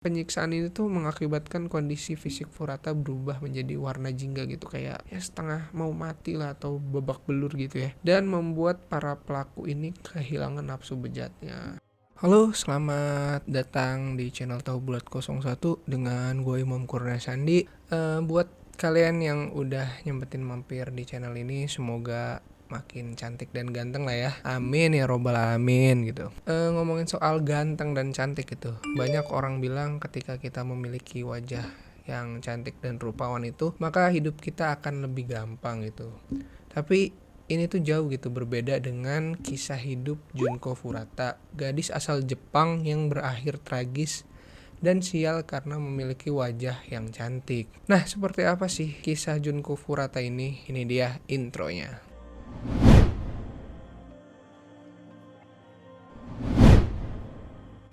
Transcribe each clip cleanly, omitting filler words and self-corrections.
Penyiksaan ini tuh mengakibatkan kondisi fisik Furata berubah menjadi warna jingga gitu, kayak ya setengah mau mati lah atau babak belur gitu ya, dan membuat para pelaku ini kehilangan nafsu bejatnya. Halo, selamat datang di channel Tahu Bulat 01 dengan gue Imam Kurnia Sandi. Buat kalian yang udah nyempetin mampir di channel ini, semoga makin cantik dan ganteng lah ya, amin ya robbal alamin gitu. Ngomongin soal ganteng dan cantik gitu, banyak orang bilang ketika kita memiliki wajah yang cantik dan rupawan itu, maka hidup kita akan lebih gampang gitu. Tapi ini tuh jauh gitu berbeda dengan kisah hidup Junko Furata, gadis asal Jepang yang berakhir tragis dan sial karena memiliki wajah yang cantik. Nah, seperti apa sih kisah Junko Furata ini? Ini dia intronya.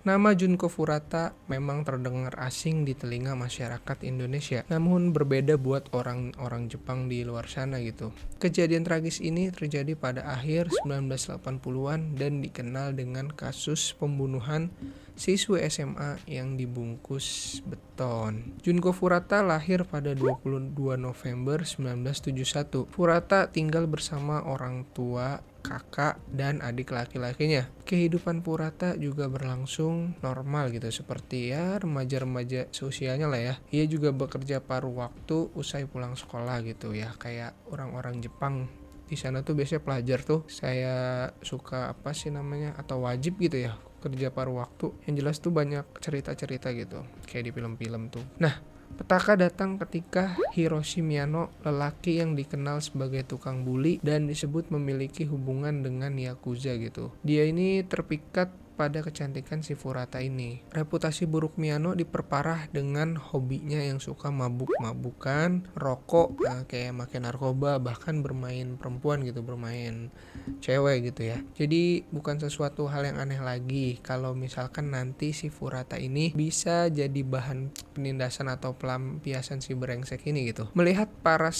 Nama Junko Furata memang terdengar asing di telinga masyarakat Indonesia, namun berbeda buat orang-orang Jepang di luar sana gitu. Kejadian tragis ini terjadi pada akhir 1980-an dan dikenal dengan kasus pembunuhan siswa SMA yang dibungkus beton. Junko Furata lahir pada 22 November 1971. Furata tinggal bersama orang tua, kakak, dan adik laki-lakinya. Kehidupan Furata juga berlangsung normal gitu, seperti ya remaja-remaja seusianya lah ya. Ia juga bekerja paruh waktu usai pulang sekolah gitu ya, kayak orang-orang Jepang. Di sana tuh biasanya pelajar tuh saya suka apa sih namanya, atau wajib gitu ya, kerja paruh waktu. Yang jelas tuh banyak cerita-cerita gitu, kayak di film-film tuh. Nah, petaka datang ketika Hiroshi Miyano, lelaki yang dikenal sebagai tukang bully dan disebut memiliki hubungan dengan Yakuza gitu. Dia ini terpikat pada kecantikan si Furata ini. Reputasi buruk Miyano diperparah dengan hobinya yang suka mabuk-mabukan, rokok, kayak makan narkoba, bahkan bermain perempuan gitu, bermain cewek gitu ya. Jadi bukan sesuatu hal yang aneh lagi kalau misalkan nanti si Furata ini bisa jadi bahan penindasan atau pelampiasan si brengsek ini gitu. Melihat paras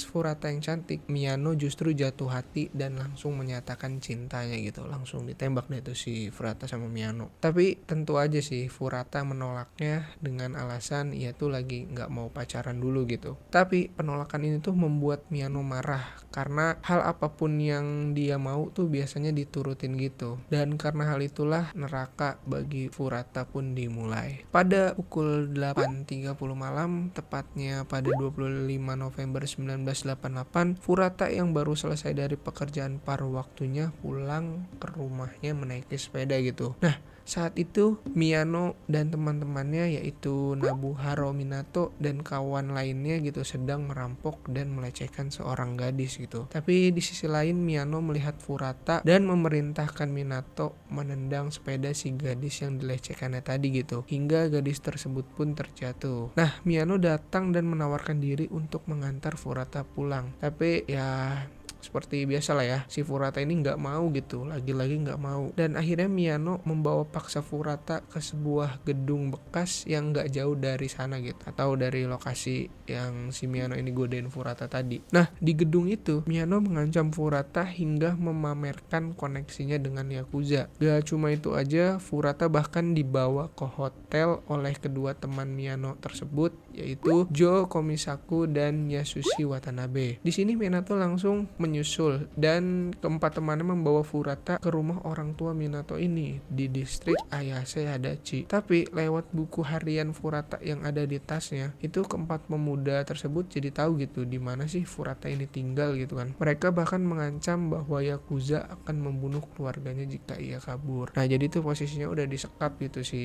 Furata yang cantik, Miyano justru jatuh hati dan langsung menyatakan cintanya gitu. Langsung ditembak deh tuh si Furata sama Miyano. Tapi tentu aja sih Furata menolaknya dengan alasan ia tuh lagi nggak mau pacaran dulu gitu. Tapi penolakan ini tuh membuat Miyano marah karena hal apapun yang dia mau tuh biasanya diturutin gitu. Dan karena hal itulah neraka bagi Furata pun dimulai. Pada pukul 8.30 malam, tepatnya pada 25 November 1988, Furata yang baru selesai dari pekerjaan paruh waktunya pulang ke rumahnya menaiki sepeda gitu. Nah, saat itu Miyano dan teman-temannya yaitu Nobuharu Minato dan kawan lainnya gitu sedang merampok dan melecehkan seorang gadis gitu. Tapi di sisi lain Miyano melihat Furata dan memerintahkan Minato menendang sepeda si gadis yang dilecehkannya tadi gitu, hingga gadis tersebut pun terjatuh. Nah, Miyano datang dan menawarkan diri untuk mengantar Furata pulang. Tapi ya seperti biasa lah ya, si Furata ini nggak mau gitu, lagi-lagi nggak mau. Dan akhirnya Miyano membawa paksa Furata ke sebuah gedung bekas yang nggak jauh dari sana gitu, atau dari lokasi yang si Miyano ini godain Furata tadi. Nah, di gedung itu Miyano mengancam Furata hingga memamerkan koneksinya dengan Yakuza. Gak cuma itu aja, Furata bahkan dibawa ke hotel oleh kedua teman Miyano tersebut, yaitu Jo Komisaku dan Yasushi Watanabe. Di sini Minato langsung menyusul dan keempat temannya membawa Furata ke rumah orang tua Minato ini di distrik Ayase Adachi. Tapi lewat buku harian Furata yang ada di tasnya, itu keempat pemuda tersebut jadi tahu gitu di mana sih Furata ini tinggal gitu kan. Mereka bahkan mengancam bahwa Yakuza akan membunuh keluarganya jika ia kabur. Nah, jadi tuh posisinya udah disekap gitu si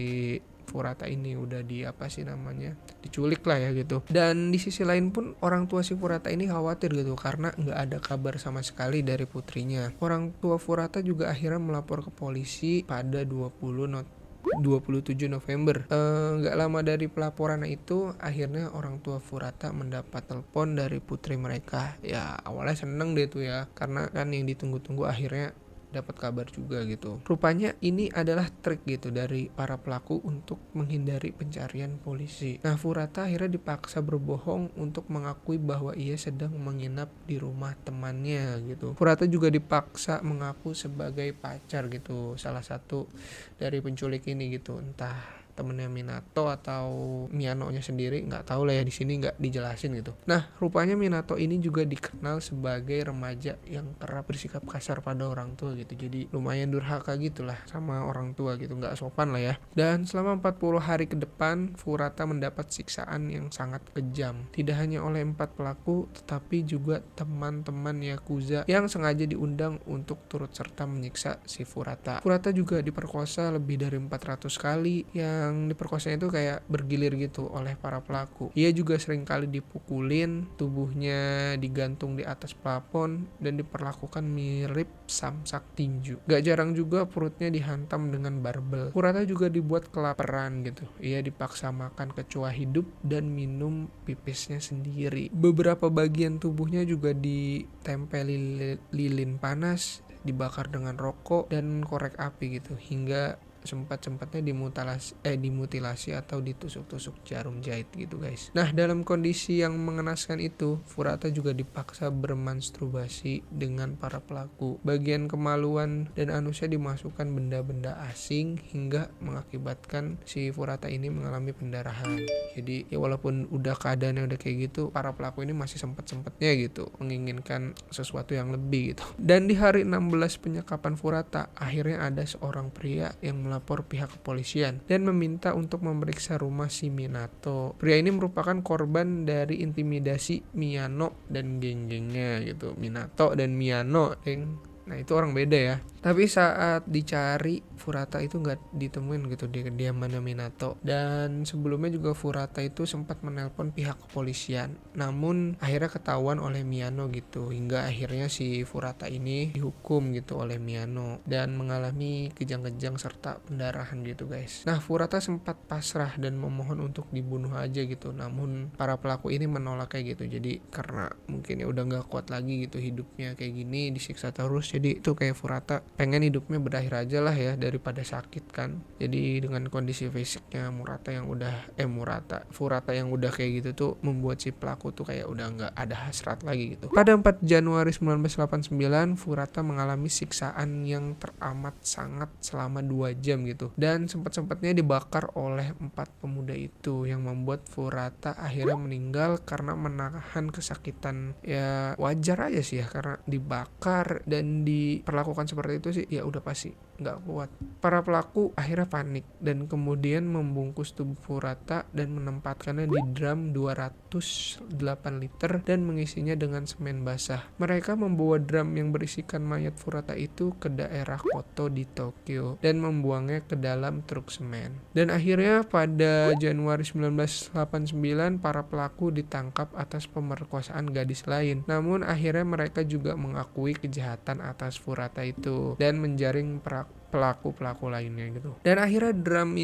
Furata ini, udah diculik lah ya gitu. Dan di sisi lain pun orang tua si Furata ini khawatir gitu karena nggak ada kabar sama sekali dari putrinya. Orang tua Furata juga akhirnya melapor ke polisi pada 27 November. Gak lama dari pelaporan itu, akhirnya orang tua Furata mendapat telepon dari putri mereka. Ya awalnya seneng deh tuh ya, karena kan yang ditunggu-tunggu akhirnya dapat kabar juga gitu. Rupanya ini adalah trik gitu dari para pelaku untuk menghindari pencarian polisi. Nah, Furata akhirnya dipaksa berbohong untuk mengakui bahwa ia sedang menginap di rumah temannya gitu. Furata juga dipaksa mengaku sebagai pacar gitu, salah satu dari penculik ini gitu. Entah temennya Minato atau Miyano-nya sendiri, nggak tahu lah ya, di sini nggak dijelasin gitu. Nah, rupanya Minato ini juga dikenal sebagai remaja yang kerap bersikap kasar pada orang tua gitu. Jadi lumayan durhaka gitulah sama orang tua gitu, nggak sopan lah ya. Dan selama 40 hari ke depan, Furata mendapat siksaan yang sangat kejam. Tidak hanya oleh 4 pelaku, tetapi juga teman-teman Yakuza yang sengaja diundang untuk turut serta menyiksa si Furata. Furata juga diperkosa lebih dari 400 kali, yang diperkosanya itu kayak bergilir gitu oleh para pelaku. Ia juga seringkali dipukulin, tubuhnya digantung di atas plafon, dan diperlakukan mirip samsak tinju. Gak jarang juga perutnya dihantam dengan barbel. Furata juga dibuat kelaparan gitu. Ia dipaksa makan kecoa hidup dan minum pipisnya sendiri. Beberapa bagian tubuhnya juga ditempeli lilin panas, dibakar dengan rokok dan korek api gitu, hingga sempat-sempatnya dimutilasi atau ditusuk-tusuk jarum jahit gitu guys. Nah, dalam kondisi yang mengenaskan itu, Furata juga dipaksa bermasturbasi dengan para pelaku. Bagian kemaluan dan anusnya dimasukkan benda-benda asing hingga mengakibatkan si Furata ini mengalami pendarahan. Jadi ya walaupun udah keadaannya udah kayak gitu, para pelaku ini masih sempat-sempatnya gitu menginginkan sesuatu yang lebih gitu. Dan di hari 16 penyekapan Furata, akhirnya ada seorang pria yang melapor pihak kepolisian dan meminta untuk memeriksa rumah si Minato. Pria ini merupakan korban dari intimidasi Miyano dan geng-gengnya gitu. Minato dan Miyano, nah itu orang beda ya. Tapi saat dicari, Furata itu nggak ditemuin gitu di kediamannya Minato. Dan sebelumnya juga Furata itu sempat menelpon pihak kepolisian, namun akhirnya ketahuan oleh Miyano gitu. Hingga akhirnya si Furata ini dihukum gitu oleh Miyano dan mengalami kejang-kejang serta pendarahan gitu guys. Nah, Furata sempat pasrah dan memohon untuk dibunuh aja gitu. Namun para pelaku ini menolak kayak gitu. Jadi karena mungkin ya udah nggak kuat lagi gitu hidupnya kayak gini, disiksa terus. Jadi itu kayak Furata pengen hidupnya berakhir aja lah ya, daripada sakit kan. Jadi dengan kondisi fisiknya Furata yang udah kayak gitu tuh membuat si pelaku tuh kayak udah nggak ada hasrat lagi gitu. Pada 4 Januari 1989, Furata mengalami siksaan yang teramat sangat selama 2 jam gitu, dan sempat-sempatnya dibakar oleh 4 pemuda itu, yang membuat Furata akhirnya meninggal karena menahan kesakitan. Ya wajar aja sih ya, karena dibakar dan diperlakukan seperti itu sih ya udah pasti nggak kuat. Para pelaku akhirnya panik dan kemudian membungkus tubuh Furata dan menempatkannya di drum 208 liter dan mengisinya dengan semen basah. Mereka membawa drum yang berisikan mayat Furata itu ke daerah Koto di Tokyo dan membuangnya ke dalam truk semen. Dan akhirnya pada Januari 1989 para pelaku ditangkap atas pemerkosaan gadis lain. Namun akhirnya mereka juga mengakui kejahatan atas Furata itu dan menjaring pelaku-pelaku lainnya gitu. Dan akhirnya drum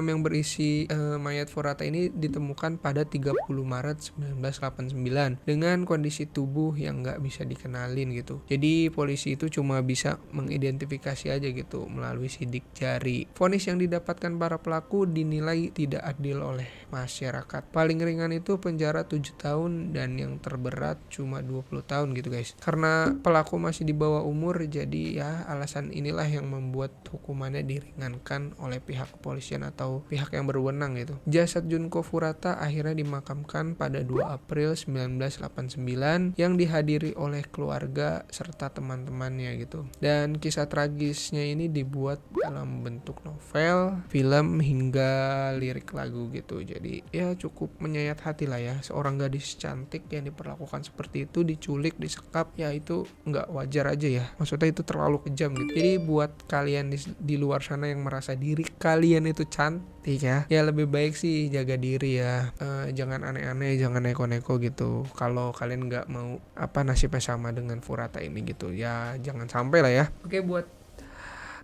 yang berisi mayat Furata ini ditemukan pada 30 Maret 1989 dengan kondisi tubuh yang nggak bisa dikenalin gitu. Jadi polisi itu cuma bisa mengidentifikasi aja gitu melalui sidik jari. Vonis yang didapatkan para pelaku dinilai tidak adil oleh masyarakat. Paling ringan itu penjara 7 tahun dan yang terberat cuma 20 tahun gitu guys. Karena pelaku masih di bawah umur, jadi ya alasan inilah yang membuat hukumannya diringankan oleh pihak kepolisian atau pihak yang berwenang gitu. Jasad Junko Furata akhirnya dimakamkan pada 2 April 1989 yang dihadiri oleh keluarga serta teman-temannya gitu. Dan kisah tragisnya ini dibuat dalam bentuk novel, film hingga lirik lagu gitu. Jadi ya cukup menyayat hati lah ya. Seorang gadis cantik yang diperlakukan seperti itu, diculik, disekap, ya itu nggak wajar aja ya. Maksudnya itu terlalu kejam gitu. Jadi buat kalian di luar sana yang merasa diri kalian itu cantik ya lebih baik sih jaga diri ya. Jangan aneh-aneh, jangan neko-neko gitu. Kalau kalian nggak mau nasibnya sama dengan Furata ini gitu, ya jangan sampai lah ya. Oke, buat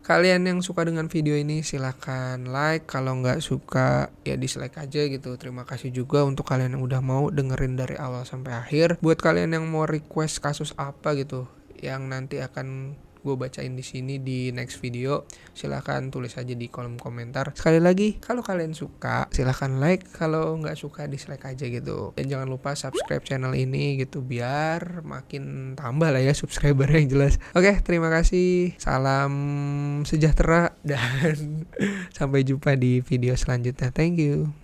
kalian yang suka dengan video ini silahkan like, kalau nggak suka ya dislike aja gitu. Terima kasih juga untuk kalian yang udah mau dengerin dari awal sampai akhir. Buat kalian yang mau request kasus apa gitu yang nanti akan gue bacain di sini di next video. Silahkan tulis aja di kolom komentar. Sekali lagi, kalau kalian suka silahkan like, kalau nggak suka dislike aja gitu. Dan jangan lupa subscribe channel ini gitu biar makin tambah lah ya subscriber yang jelas. Oke, terima kasih. Salam sejahtera dan sampai jumpa di video selanjutnya. Thank you.